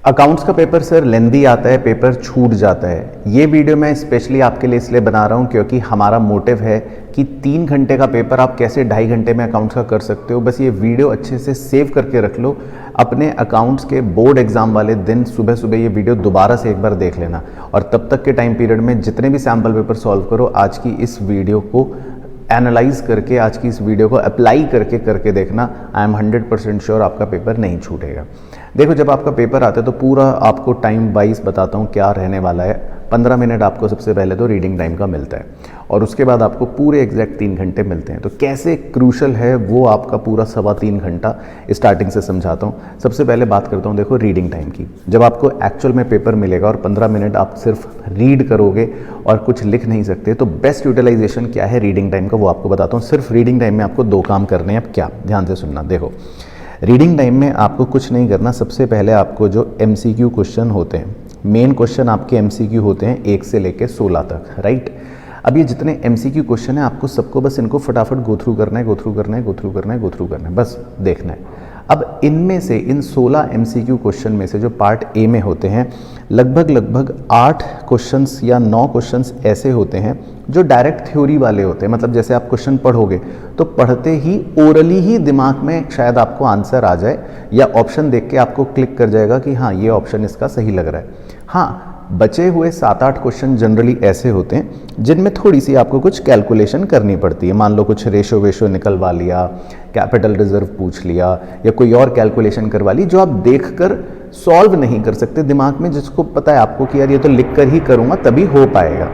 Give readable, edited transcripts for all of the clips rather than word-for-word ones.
Accounts का paper sir लेंदी आता है, पेपर छूट जाता है। ये वीडियो मैं स्पेशली आपके लिए इसलिए बना रहा हूँ क्योंकि हमारा मोटिव है कि 3 घंटे का पेपर आप कैसे 2.5 घंटे में अकाउंट्स का कर सकते हो। बस ये वीडियो अच्छे से सेव करके रख लो, अपने अकाउंट्स के बोर्ड एग्जाम वाले दिन सुबह सुबह ये वीडियो दोबारा से एक बार देख लेना और तब तक के टाइम पीरियड में जितने भी सैम्पल पेपर सॉल्व करो, आज की इस वीडियो को एनालाइज करके, आज की इस वीडियो को अप्लाई करके देखना। आई एम 100% श्योर आपका पेपर नहीं छूटेगा। देखो, जब आपका पेपर आता है तो पूरा आपको टाइम वाइज बताता हूँ क्या रहने वाला है। 15 मिनट आपको सबसे पहले तो रीडिंग टाइम का मिलता है और उसके बाद आपको पूरे एग्जैक्ट 3 घंटे मिलते हैं। तो कैसे क्रूशल है वो आपका पूरा 3.25 घंटा स्टार्टिंग से समझाता हूँ। सबसे पहले बात करता हूँ देखो रीडिंग टाइम की। जब आपको एक्चुअल में पेपर मिलेगा और 15 मिनट आप सिर्फ रीड करोगे और कुछ लिख नहीं सकते, तो बेस्ट यूटिलाइजेशन क्या है रीडिंग टाइम का वो आपको बताता हूँ। सिर्फ रीडिंग टाइम में आपको 2 काम करने हैं। अब क्या, ध्यान से सुनना। देखो, रीडिंग टाइम में आपको कुछ नहीं करना। सबसे पहले आपको जो MCQ क्वेश्चन होते हैं, मेन क्वेश्चन आपके MCQ होते हैं 1 से लेकर 16 तक, राइट। अब ये जितने MCQ क्वेश्चन हैं आपको सबको बस इनको फटाफट गो थ्रू करना है, बस देखना है। अब इनमें से इन 16 MCQ क्वेश्चन में से जो पार्ट ए में होते हैं, लगभग 8 क्वेश्चंस या 9 क्वेश्चंस ऐसे होते हैं जो डायरेक्ट थ्योरी वाले होते हैं। मतलब जैसे आप क्वेश्चन पढ़ोगे तो पढ़ते ही ओरली ही दिमाग में शायद आपको आंसर आ जाए या ऑप्शन देख के आपको क्लिक कर जाएगा कि हाँ ये ऑप्शन इसका सही लग रहा है। हाँ, बचे हुए 7-8 क्वेश्चन जनरली ऐसे होते हैं जिनमें थोड़ी सी आपको कुछ कैलकुलेशन करनी पड़ती है। मान लो कुछ रेशो वेशो निकलवा लिया, कैपिटल रिजर्व पूछ लिया या कोई और कैलकुलेशन करवा ली जो आप देखकर सॉल्व नहीं कर सकते दिमाग में, जिसको पता है आपको कि यार ये तो लिख कर ही करूँगा तभी हो पाएगा।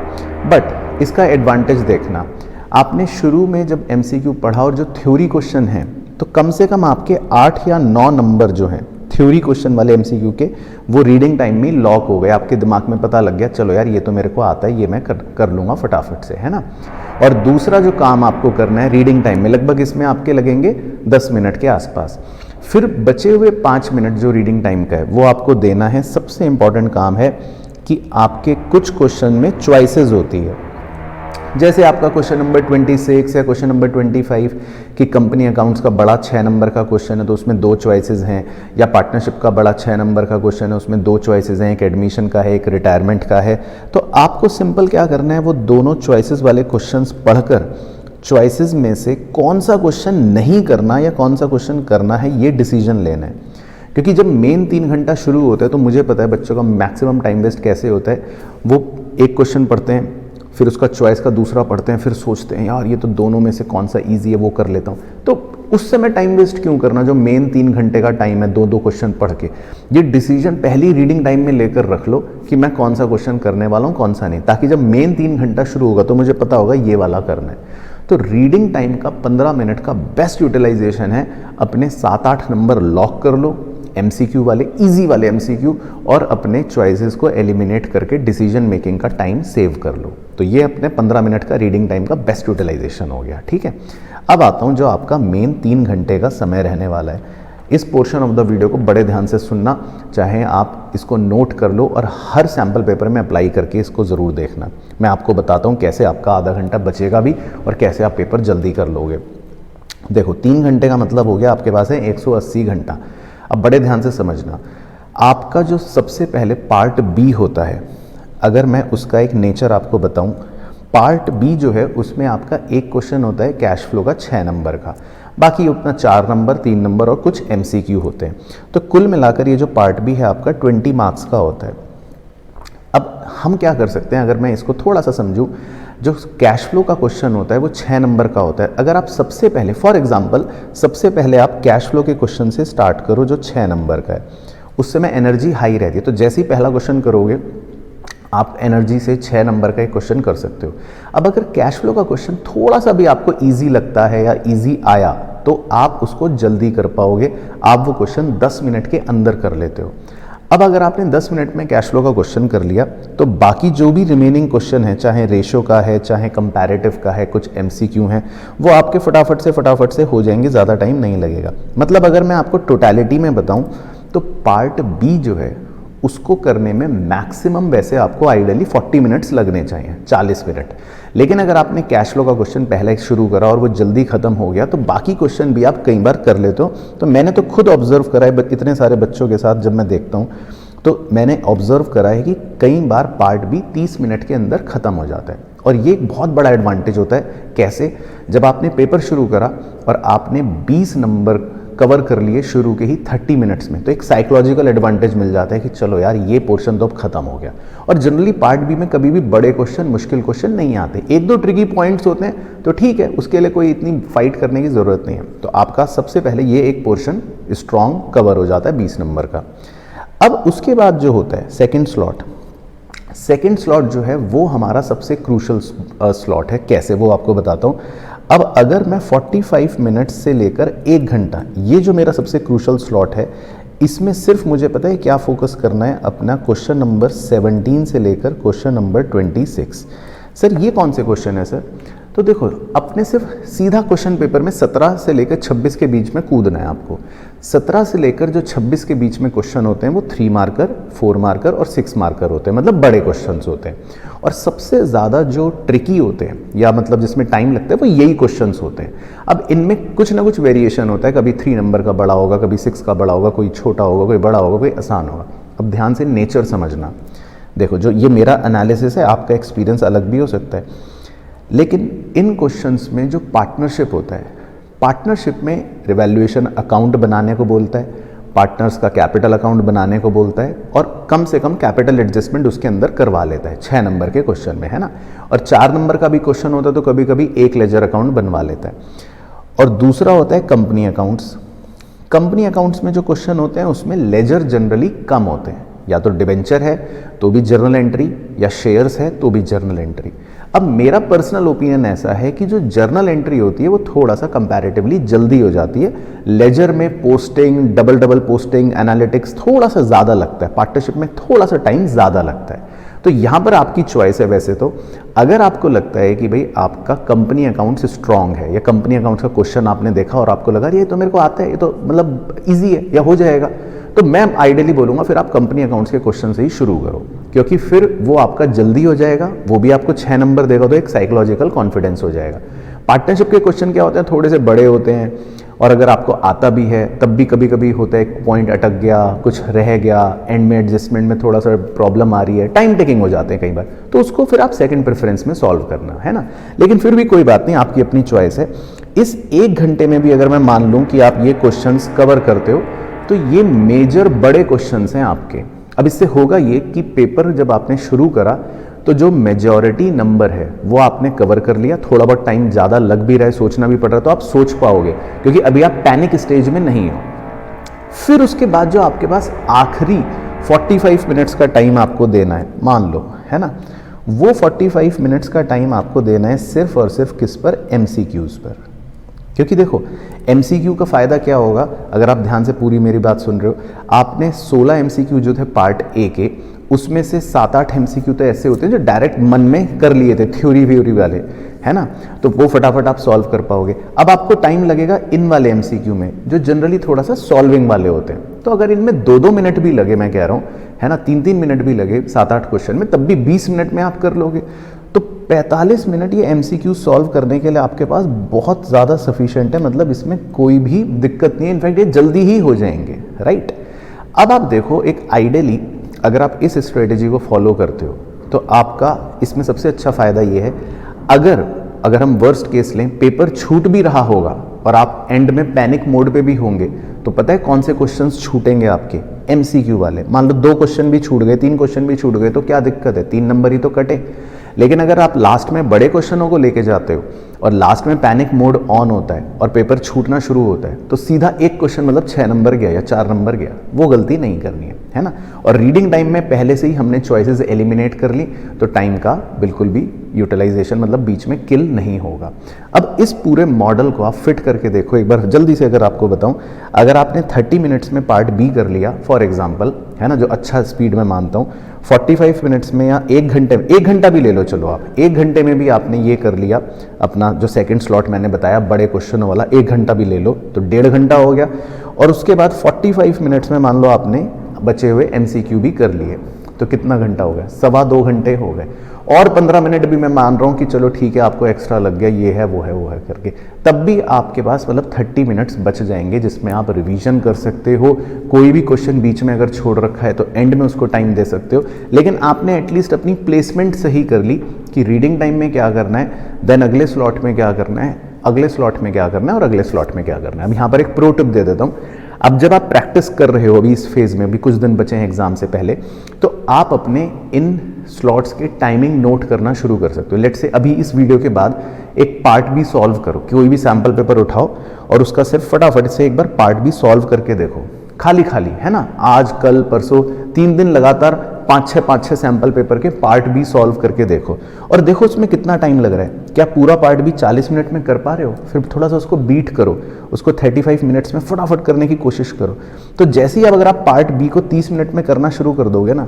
बट इसका एडवांटेज देखना, आपने शुरू में जब MCQ पढ़ा और जो थ्योरी क्वेश्चन हैं तो कम से कम आपके 8 या 9 नंबर जो हैं थ्योरी क्वेश्चन वाले MCQ के, वो रीडिंग टाइम में लॉक हो गए। आपके दिमाग में पता लग गया चलो यार ये तो मेरे को आता है, ये मैं कर लूँगा फटाफट से, है ना। और दूसरा जो काम आपको करना है रीडिंग टाइम में, लगभग इसमें आपके लगेंगे 10 मिनट के आसपास। फिर बचे हुए 5 मिनट जो रीडिंग टाइम का है वो आपको देना है। सबसे इंपॉर्टेंट काम है कि आपके कुछ क्वेश्चन में चॉइसेस होती है। जैसे आपका क्वेश्चन नंबर 26 या क्वेश्चन नंबर 25 कि कंपनी अकाउंट्स का बड़ा 6 नंबर का क्वेश्चन है तो उसमें 2 चॉइसेस हैं, या पार्टनरशिप का बड़ा 6 नंबर का क्वेश्चन है उसमें 2 चॉइसेस हैं, एक एडमिशन का है, एक रिटायरमेंट का है। तो आपको सिंपल क्या करना है, वो दोनों चॉइसेस वाले क्वेश्चंस पढ़कर चॉइसेस में से कौन सा क्वेश्चन नहीं करना या कौन सा क्वेश्चन करना है ये डिसीजन लेना है। क्योंकि जब मेन 3 घंटा शुरू होता है तो मुझे पता है बच्चों का मैक्सिमम टाइम वेस्ट कैसे होता है। वो एक क्वेश्चन पढ़ते हैं, फिर उसका चॉइस का दूसरा पढ़ते हैं, फिर सोचते हैं यार ये तो दोनों में से कौन सा इजी है वो कर लेता हूँ। तो उस समय टाइम वेस्ट क्यों करना, जो मेन 3 घंटे का टाइम है 2-2 क्वेश्चन पढ़ के। ये डिसीजन पहली रीडिंग टाइम में लेकर रख लो कि मैं कौन सा क्वेश्चन करने वाला हूँ कौन सा नहीं, ताकि जब मेन 3 घंटा शुरू होगा तो मुझे पता होगा ये वाला करना है। तो रीडिंग टाइम का 15 मिनट का बेस्ट यूटिलाइजेशन है, अपने 7-8 नंबर लॉक कर लो MCQ वाले, इजी वाले MCQ, और अपने चॉइसेस को एलिमिनेट करके डिसीजन मेकिंग का टाइम सेव कर लो। तो ये अपने 15 मिनट का रीडिंग टाइम का बेस्ट यूटिलाइजेशन हो गया, ठीक है। अब आता हूँ जो आपका मेन 3 घंटे का समय रहने वाला है। इस पोर्शन ऑफ द वीडियो को बड़े ध्यान से सुनना, चाहे आप इसको नोट कर लो और हर सैम्पल पेपर में अप्लाई करके इसको ज़रूर देखना। मैं आपको बताता हूँ कैसे आपका आधा घंटा बचेगा भी और कैसे आप पेपर जल्दी कर लोगे। देखो, 3 घंटे का मतलब हो गया आपके पास है 180 घंटा। अब बड़े ध्यान से समझना, आपका जो सबसे पहले पार्ट बी होता है, अगर मैं उसका एक नेचर आपको बताऊं, पार्ट बी जो है उसमें आपका एक क्वेश्चन होता है कैश फ्लो का 6 नंबर का, बाकी अपना 4 नंबर 3 नंबर और कुछ MCQ होते हैं। तो कुल मिलाकर ये जो पार्ट बी है आपका 20 मार्क्स का होता है। अब हम क्या कर सकते हैं, अगर मैं इसको थोड़ा सा समझूं, जो कैश फ्लो का क्वेश्चन होता है वो 6 नंबर का होता है। अगर आप सबसे पहले, फॉर एग्जांपल, सबसे पहले आप कैश फ्लो के क्वेश्चन से स्टार्ट करो जो 6 नंबर का है, उस समय एनर्जी हाई रहती है। तो जैसे ही पहला क्वेश्चन करोगे आप एनर्जी से 6 नंबर का एक क्वेश्चन कर सकते हो। अब अगर कैश फ्लो का क्वेश्चन थोड़ा सा भी आपको ईजी लगता है या ईजी आया तो आप उसको जल्दी कर पाओगे, आप वो क्वेश्चन 10 मिनट के अंदर कर लेते हो। अब अगर आपने 10 मिनट में कैश फ्लो का क्वेश्चन कर लिया तो बाकी जो भी रिमेनिंग क्वेश्चन है, चाहे रेशो का है, चाहे कंपैरेटिव का है, कुछ MCQ हैं, वो आपके फटाफट से हो जाएंगे, ज़्यादा टाइम नहीं लगेगा। मतलब अगर मैं आपको टोटलिटी में बताऊं तो पार्ट बी जो है उसको करने में मैक्सिमम वैसे आपको आइडियली 40 मिनट्स लगने चाहिए, 40 मिनट। लेकिन अगर आपने कैश फ्लो का क्वेश्चन पहले शुरू करा और वो जल्दी खत्म हो गया तो बाकी क्वेश्चन भी आप कई बार कर लेते हो। तो मैंने तो खुद ऑब्जर्व करा है इतने सारे बच्चों के साथ, जब मैं देखता हूँ तो मैंने ऑब्जर्व करा है कि कई बार पार्ट बी 30 मिनट के अंदर ख़त्म हो जाता है, और ये एक बहुत बड़ा एडवांटेज होता है। कैसे? जब आपने पेपर शुरू करा और आपने 20 नंबर कवर कर लिए शुरू के ही 30 मिनट्स में, तो एक साइकोलॉजिकल एडवांटेज मिल जाता है कि चलो यार ये पोर्शन तो अब खत्म हो गया। और जनरली पार्ट बी में कभी भी बड़े क्वेश्चन, मुश्किल क्वेश्चन नहीं आते। एक दो ट्रिकी पॉइंट्स होते हैं तो ठीक है, उसके लिए कोई इतनी फाइट करने की ज़रूरत नहीं है। तो आपका सबसे पहले ये एक पोर्शन स्ट्रॉन्ग कवर हो जाता है 20 नंबर का। अब उसके बाद जो होता है सेकेंड स्लॉट जो है वो हमारा सबसे क्रूशल स्लॉट है। कैसे, वो आपको बताता हूँ। अब अगर मैं 45 मिनट्स से लेकर 1 घंटा, ये जो मेरा सबसे क्रूशल स्लॉट है, इसमें सिर्फ मुझे पता है क्या फोकस करना है अपना, क्वेश्चन नंबर 17 से लेकर क्वेश्चन नंबर 26। सर ये कौन से क्वेश्चन है सर? तो देखो, अपने सिर्फ सीधा क्वेश्चन पेपर में 17 से लेकर 26 के बीच में कूदना है आपको। 17 से लेकर जो 26 के बीच में क्वेश्चन होते हैं वो 3 मार्कर, 4 मार्कर और 6 मार्कर होते हैं, मतलब बड़े क्वेश्चंस होते हैं। और सबसे ज़्यादा जो ट्रिकी होते हैं, या मतलब जिसमें टाइम लगता है, वो यही क्वेश्चंस होते हैं। अब इनमें कुछ ना कुछ वेरिएशन होता है, कभी 3 नंबर का बड़ा होगा, कभी 6 का बड़ा होगा, कोई छोटा होगा, कोई बड़ा होगा, कोई आसान होगा। अब ध्यान से नेचर समझना। देखो, जो ये मेरा एनालिसिस है, आपका एक्सपीरियंस अलग भी हो सकता है, लेकिन इन क्वेश्चंस में जो पार्टनरशिप होता है, पार्टनरशिप में रिवैल्यूएशन अकाउंट बनाने को बोलता है, पार्टनर्स का कैपिटल अकाउंट बनाने को बोलता है, और कम से कम कैपिटल एडजस्टमेंट उसके अंदर करवा लेता है 6 नंबर के क्वेश्चन में, है ना। और 4 नंबर का भी क्वेश्चन होता है तो कभी कभी एक लेजर अकाउंट बनवा लेता है। और दूसरा होता है कंपनी अकाउंट्स। कंपनी अकाउंट्स में जो क्वेश्चन होते हैं उसमें लेजर जनरली कम होते हैं, या तो डिबेंचर है तो भी जर्नल एंट्री, या शेयर्स है तो भी जर्नल एंट्री। अब मेरा पर्सनल ओपिनियन ऐसा है कि जो जर्नल एंट्री होती है वो थोड़ा सा कंपैरेटिवली जल्दी हो जाती है। लेजर में पोस्टिंग, डबल पोस्टिंग, एनालिटिक्स थोड़ा सा ज़्यादा लगता है, पार्टनरशिप में थोड़ा सा टाइम ज़्यादा लगता है। तो यहाँ पर आपकी चॉइस है। वैसे तो अगर आपको लगता है कि भाई आपका कंपनी अकाउंट्स स्ट्रॉन्ग है, या कंपनी अकाउंट्स का क्वेश्चन आपने देखा और आपको लगा ये तो मेरे को आता है, ये तो मतलब ईजी है या हो जाएगा, तो मैं आइडियली बोलूँगा फिर आप कंपनी अकाउंट्स के क्वेश्चन से ही शुरू करो, क्योंकि फिर वो आपका जल्दी हो जाएगा, वो भी आपको 6 नंबर देगा, तो एक साइकोलॉजिकल कॉन्फिडेंस हो जाएगा। पार्टनरशिप के क्वेश्चन क्या होते हैं, थोड़े से बड़े होते हैं, और अगर आपको आता भी है तब भी कभी कभी होता है एक पॉइंट अटक गया, कुछ रह गया, एंड में एडजस्टमेंट में थोड़ा सा प्रॉब्लम आ रही है, टाइम टेकिंग हो जाते हैं कई बार, तो उसको फिर आप सेकंड प्रेफरेंस में सॉल्व करना है ना। लेकिन फिर भी कोई बात नहीं, आपकी अपनी चॉइस है। इस 1 घंटे में भी अगर मैं मान लूँ कि आप ये क्वेश्चंस कवर करते हो, तो ये मेजर बड़े क्वेश्चंस हैं आपके। अब इससे होगा ये कि पेपर जब आपने शुरू करा तो जो मेजॉरिटी नंबर है वो आपने कवर कर लिया। थोड़ा बहुत टाइम ज़्यादा लग भी रहा है, सोचना भी पड़ रहा है, तो आप सोच पाओगे, क्योंकि अभी आप पैनिक स्टेज में नहीं हो। फिर उसके बाद जो आपके पास आखिरी 45 मिनट्स का टाइम आपको देना है, मान लो, है ना, वो 45 मिनट्स का टाइम आपको देना है सिर्फ और सिर्फ किस पर? MCQs पर। क्योंकि देखो, MCQ का फ़ायदा क्या होगा, अगर आप ध्यान से पूरी मेरी बात सुन रहे हो, आपने 16 MCQ जो थे पार्ट ए के, उसमें से 7-8 MCQ तो ऐसे होते हैं जो डायरेक्ट मन में कर लिए थे, थ्योरी वाले, है ना, तो वो फटाफट आप सॉल्व कर पाओगे। अब आपको टाइम लगेगा इन वाले MCQ में, जो जनरली थोड़ा सा सॉल्विंग वाले होते हैं, तो अगर इनमें 2-2 मिनट भी लगे, मैं कह रहा हूँ, है ना, 3-3 मिनट भी लगे 7-8 क्वेश्चन में, तब भी 20 मिनट में आप कर लोगे। तो 45 मिनट ये MCQ सॉल्व करने के लिए आपके पास बहुत ज़्यादा सफिशिएंट है, मतलब इसमें कोई भी दिक्कत नहीं है, इनफैक्ट ये जल्दी ही हो जाएंगे, राइट। अब आप देखो, एक आइडियली अगर आप इस स्ट्रेटेजी को फॉलो करते हो तो आपका इसमें सबसे अच्छा फ़ायदा ये है, अगर हम वर्स्ट केस लें, पेपर छूट भी रहा होगा और आप एंड में पैनिक मोड पे भी होंगे, तो पता है कौन से क्वेश्चंस छूटेंगे आपके? MCQ वाले। मान लो 2 क्वेश्चन भी छूट गए, 3 क्वेश्चन भी छूट गए, तो क्या दिक्कत है, 3 नंबर ही तो कटे। लेकिन अगर आप लास्ट में बड़े क्वेश्चनों को लेके जाते हो और लास्ट में पैनिक मोड ऑन होता है और पेपर छूटना शुरू होता है, तो सीधा एक क्वेश्चन मतलब 6 नंबर गया या 4 नंबर गया, वो गलती नहीं करनी है ना। और रीडिंग टाइम में पहले से ही हमने चॉइसेस एलिमिनेट कर ली, तो टाइम का बिल्कुल भी यूटिलाइजेशन मतलब बीच में किल नहीं होगा। अब इस पूरे मॉडल को आप फिट करके देखो एक बार जल्दी से, अगर आपको बताऊं, अगर आपने 30 मिनट्स में पार्ट बी कर लिया फॉर एग्जांपल, है ना, जो अच्छा स्पीड में मानता हूं, 45 मिनट्स में या 1 घंटे में, 1 घंटा भी ले लो, चलो आप 1 घंटे में भी आपने ये कर लिया, अपना जो सेकंड स्लॉट मैंने बताया बड़े क्वेश्चनों वाला, 1 घंटा भी ले लो तो 1.5 घंटा हो गया। और उसके बाद 45 मिनट्स में मान लो आपने बचे हुए MCQ भी कर लिए, तो कितना घंटा हो गया, 2.25 घंटे हो गए। और 15 मिनट भी मैं मान रहा हूँ कि चलो ठीक है आपको एक्स्ट्रा लग गया, ये है वो है करके, तब भी आपके पास मतलब 30 मिनट्स बच जाएंगे जिसमें आप रिवीजन कर सकते हो। कोई भी क्वेश्चन बीच में अगर छोड़ रखा है तो एंड में उसको टाइम दे सकते हो। लेकिन आपने एटलीस्ट अपनी प्लेसमेंट सही कर ली कि रीडिंग टाइम में क्या करना है, देन अगले स्लॉट में क्या करना है, अगले स्लॉट में क्या करना है और अगले स्लॉट में क्या करना है। अब यहाँ पर एक प्रो टिप दे देता हूँ। अब जब आप प्रैक्टिस कर रहे हो अभी इस फेज में, अभी कुछ दिन बचे हैं एग्जाम से पहले, तो आप अपने इन स्लॉट्स के टाइमिंग नोट करना शुरू कर सकते हो। लेट्स से अभी इस वीडियो के बाद एक पार्ट भी सॉल्व करो, कोई भी सैम्पल पेपर उठाओ और उसका सिर्फ फटाफट से एक बार पार्ट भी सॉल्व करके देखो, खाली खाली, है ना। आज कल परसों 3 दिन लगातार 5-6 सैम्पल पेपर के पार्ट भी सॉल्व करके देखो और देखो उसमें कितना टाइम लग रहा है। क्या पूरा पार्ट भी 40 मिनट में कर पा रहे हो? फिर थोड़ा सा उसको बीट करो, उसको 35 मिनट्स में फटाफट करने की कोशिश करो। तो जैसे ही अब अगर आप पार्ट बी को 30 मिनट में करना शुरू कर दोगे ना,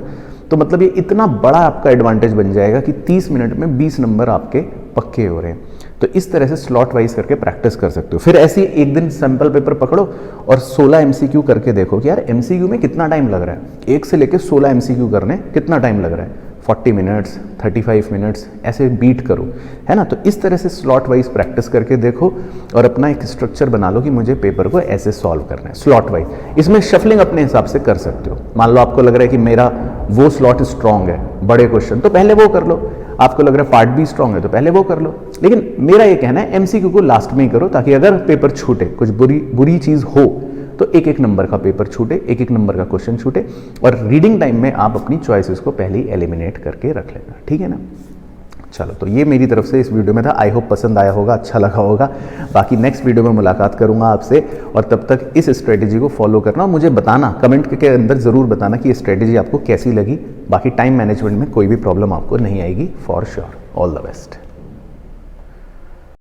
तो मतलब ये इतना बड़ा आपका एडवांटेज बन जाएगा कि 30 मिनट में 20 नंबर आपके पक्के हो रहे हैं। तो इस तरह से स्लॉट वाइज करके प्रैक्टिस कर सकते हो। फिर ऐसे ही एक दिन सैंपल पेपर पकड़ो और 16 एमसीक्यू करके देखो कि यार एमसीक्यू में कितना टाइम लग रहा है। 1 से लेकर 16 एमसीक्यू करने कितना टाइम लग रहा है, 40 मिनट्स, 35 मिनट्स, ऐसे बीट करो, है ना। तो इस तरह से स्लॉट वाइज प्रैक्टिस करके देखो और अपना एक स्ट्रक्चर बना लो कि मुझे पेपर को ऐसे सॉल्व करना है स्लॉट वाइज। इसमें शफलिंग अपने हिसाब से कर सकते हो। मान लो आपको लग रहा है कि मेरा वो स्लॉट स्ट्रांग है, बड़े क्वेश्चन, तो पहले वो कर लो। आपको लग रहा है पार्ट बी स्ट्रांग है तो पहले वो कर लो। लेकिन मेरा ये कहना है एमसीक्यू को लास्ट में ही करो, ताकि अगर पेपर छूटे, कुछ बुरी चीज़ हो, तो एक एक नंबर का पेपर छूटे, एक एक नंबर का क्वेश्चन छूटे। और रीडिंग टाइम में आप अपनी चॉइसेस को पहले ही एलिमिनेट करके रख लेना, ठीक है ना। चलो, तो ये मेरी तरफ से इस वीडियो में था। आई होप पसंद आया होगा, अच्छा लगा होगा। बाकी नेक्स्ट वीडियो में मुलाकात करूंगा आपसे, और तब तक इस स्ट्रेटेजी को फॉलो करना। मुझे बताना, कमेंट के अंदर ज़रूर बताना कि ये स्ट्रेटेजी आपको कैसी लगी। बाकी टाइम मैनेजमेंट में कोई भी प्रॉब्लम आपको नहीं आएगी, for sure. All the best.